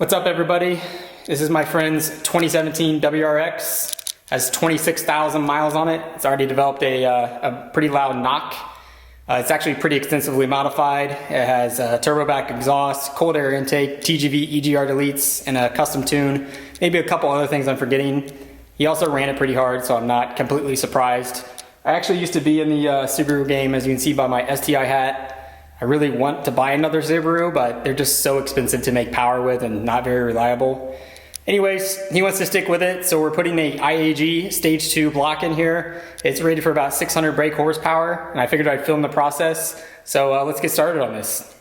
What's up, everybody? This is my friend's 2017 WRX. Has 26,000 miles on it. It's already developed a pretty loud knock. It's actually pretty extensively modified. It has a turbo back exhaust, cold air intake, TGV EGR deletes, and a custom tune. Maybe a couple other things I'm forgetting. He also ran it pretty hard, so I'm not completely surprised. I actually used to be in the Subaru game, as you can see by my STI hat. I really want to buy another Subaru, but they're just so expensive to make power with and not very reliable. Anyways, he wants to stick with it, so we're putting a IAG Stage 2 block in here. It's rated for about 600 brake horsepower, and I figured I'd film the process. So let's get started on this.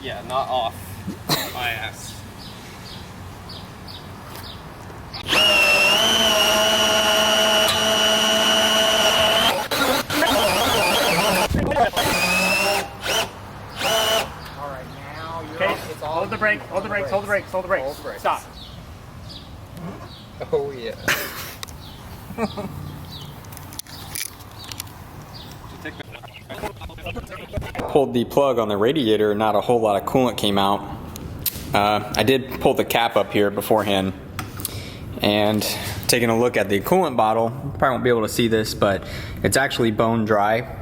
Yeah, not off my ass. Hold the brake, hold the brakes, hold the brakes, hold the brakes. Stop. Oh yeah. Pulled the plug on the radiator, not a whole lot of coolant came out. I did pull the cap up here beforehand, and taking a look at the coolant bottle, probably won't be able to see this, but it's actually bone dry.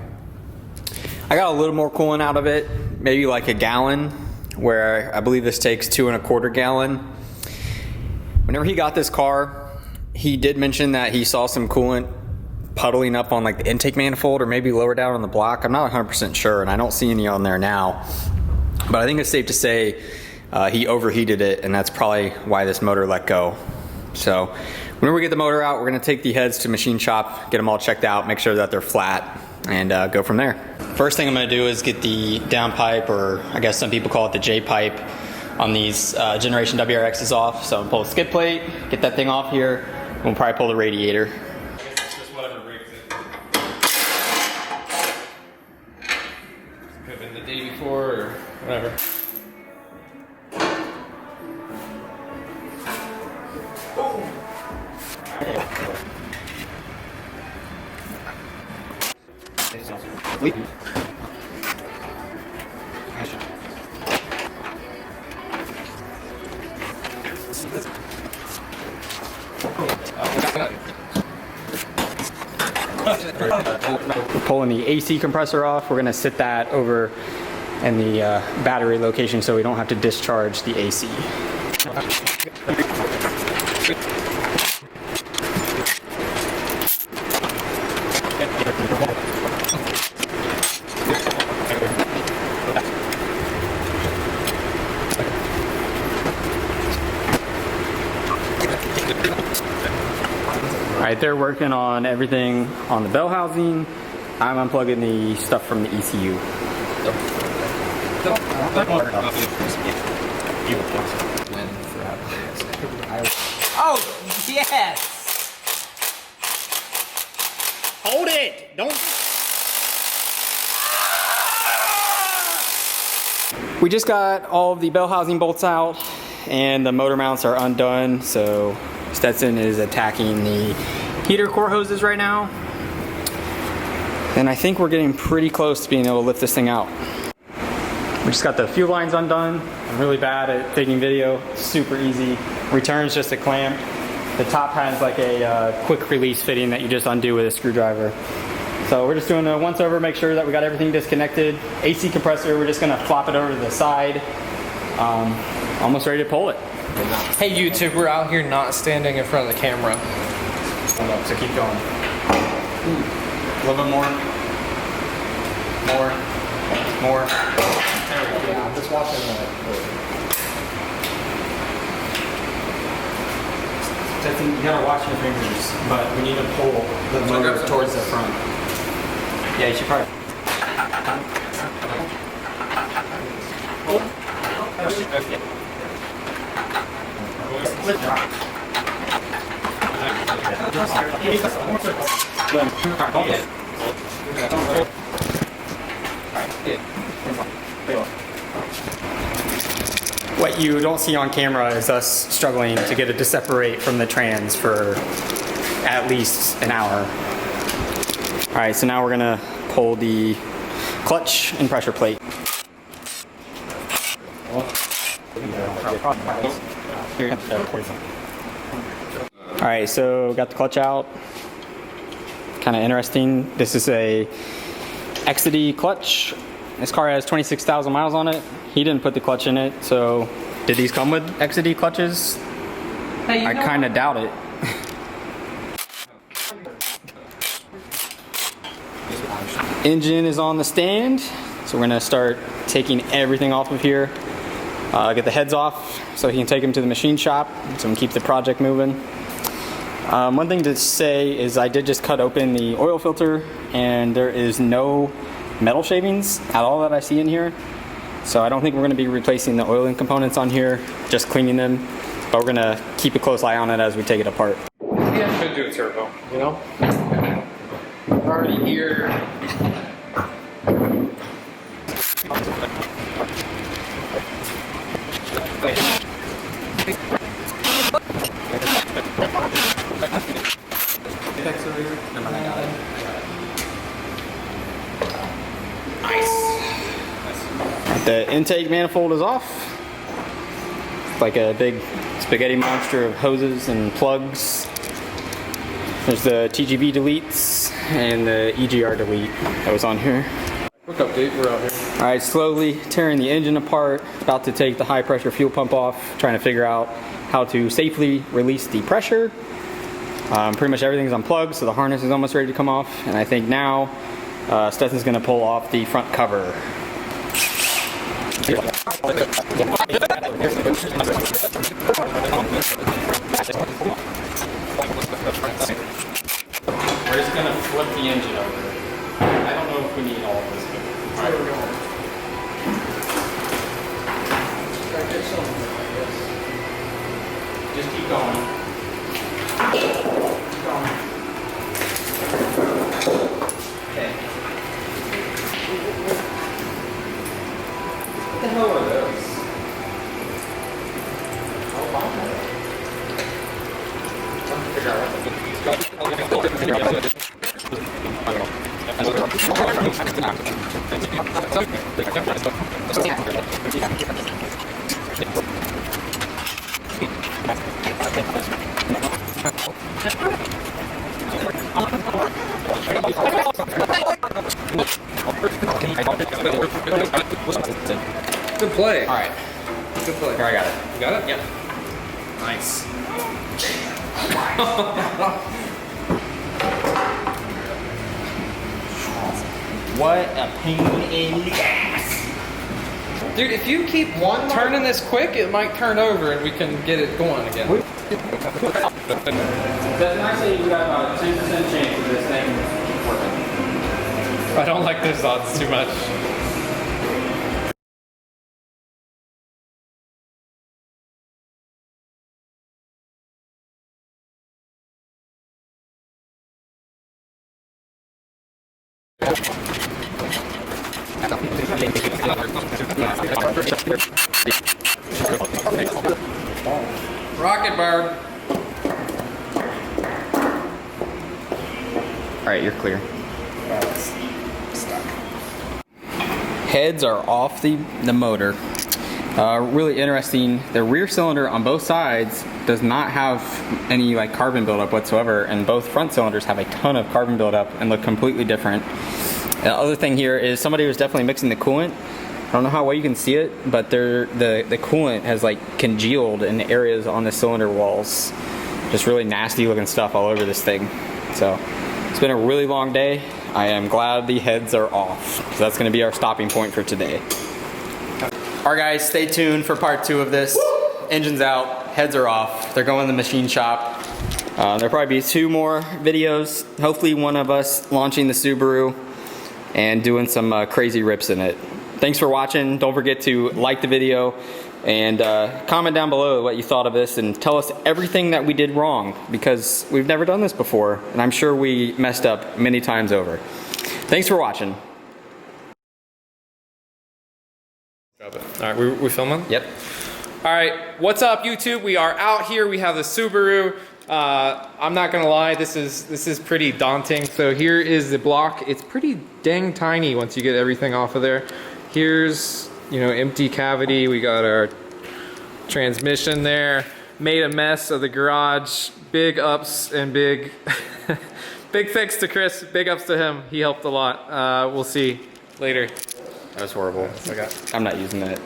I got a little more coolant out of it, maybe like a gallon, where I believe this takes 2¼ gallon. Whenever he got this car, he did mention that he saw some coolant puddling up on like the intake manifold or maybe lower down on the block. I'm not 100% sure, and I don't see any on there now. But I think it's safe to say he overheated it, and that's probably why this motor let go. So whenever we get the motor out, we're gonna take the heads to machine shop, get them all checked out, make sure that they're flat, and go from there. First thing I'm gonna do is get the downpipe, or I guess some people call it the J-pipe, on these generation WRXs off. So I'm gonna pull the skid plate, get that thing off here, and we'll probably pull the radiator. It's just whatever breaks it. Could have been the day before or whatever. We're pulling the AC compressor off. We're gonna sit that over in the battery location so we don't have to discharge the AC. Alright, they're working on everything on the bell housing. I'm unplugging the stuff from the ECU. Oh yes! Hold it! Don't. We just got all of the bell housing bolts out, and the motor mounts are undone, so Stetson is attacking the heater core hoses right now. And I think we're getting pretty close to being able to lift this thing out. We just got the fuel lines undone. I'm really bad at taking video. Super easy. Return's just a clamp. The top has like a quick release fitting that you just undo with a screwdriver. So we're just doing a once over, make sure that we got everything disconnected. AC compressor, we're just gonna flop it over to the side. Almost ready to pull it. Hey YouTube, we're out here not standing in front of the camera. Hold up, so keep going. A little bit more. More. More. There we go. Yeah, I'm just watching you gotta watch your fingers, but we need to pull the motor towards the front. Yeah, you should probably. What you don't see on camera is us struggling to get it to separate from the trans for at least an hour. All right, so now we're gonna pull the clutch and pressure plate. All right, so got the clutch out. Kind of interesting. This is a XD clutch. This car has 26,000 miles on it. He didn't put the clutch in it, so did these come with XD clutches? Hey, I kind of doubt it. Engine is on the stand, so we're gonna start taking everything off of here. Get the heads off so he can take them to the machine shop so we can keep the project moving. One thing to say is I did just cut open the oil filter and there is no metal shavings at all that I see in here. So I don't think we're going to be replacing the oiling components on here, just cleaning them, but we're going to keep a close eye on it as we take it apart. Maybe I should do a turbo, you know? We're already here. The intake manifold is off. It's like a big spaghetti monster of hoses and plugs. There's the TGV deletes and the EGR delete that was on here. Quick update, we're out here. All right, slowly tearing the engine apart. About to take the high pressure fuel pump off, trying to figure out how to safely release the pressure. Pretty much everything's unplugged, so the harness is almost ready to come off. And I think now Stetson's gonna pull off the front cover. We're just gonna flip the engine over. I don't know if we need all of this, but alright, we're going. Just keep going. Keep going. Okay. What the hell are those? Oh, wow. I'm trying to figure out what Good play. All right. Good play. Here, I got it. You got it? Yep. Nice. What a pain in the ass. Dude, if you keep turning this quick, it might turn over and we can get it going again. That's actually, you got about a 10% chance of this thing working. I don't like those odds too much. Rocket bird. All right, you're clear. Heads are off the motor. Really interesting. The rear cylinder on both sides does not have any like carbon buildup whatsoever, and both front cylinders have a ton of carbon buildup and look completely different. The other thing here is somebody was definitely mixing the coolant. I don't know how well you can see it, but the coolant has like congealed in areas on the cylinder walls. Just really nasty looking stuff all over this thing. So it's been a really long day. I am glad the heads are off. So that's gonna be our stopping point for today. All right guys, stay tuned for part 2 of this. Engine's out, heads are off. They're going to the machine shop. There'll probably be 2 more videos. Hopefully one of us launching the Subaru and doing some crazy rips in it. Thanks for watching. Don't forget to like the video and comment down below what you thought of this and tell us everything that we did wrong, because we've never done this before and I'm sure we messed up many times over. Thanks for watching. All right, we filming? Yep. All right, what's up YouTube? We are out here. We have the Subaru. I'm not gonna lie, this is pretty daunting. So here is the block. It's pretty dang tiny once you get everything off of there. Here's, you know, empty cavity. We got our transmission there. Made a mess of the garage. Big ups and big, big thanks to Chris. Big ups to him. He helped a lot. We'll see later. That was horrible. So I got I'm not using that.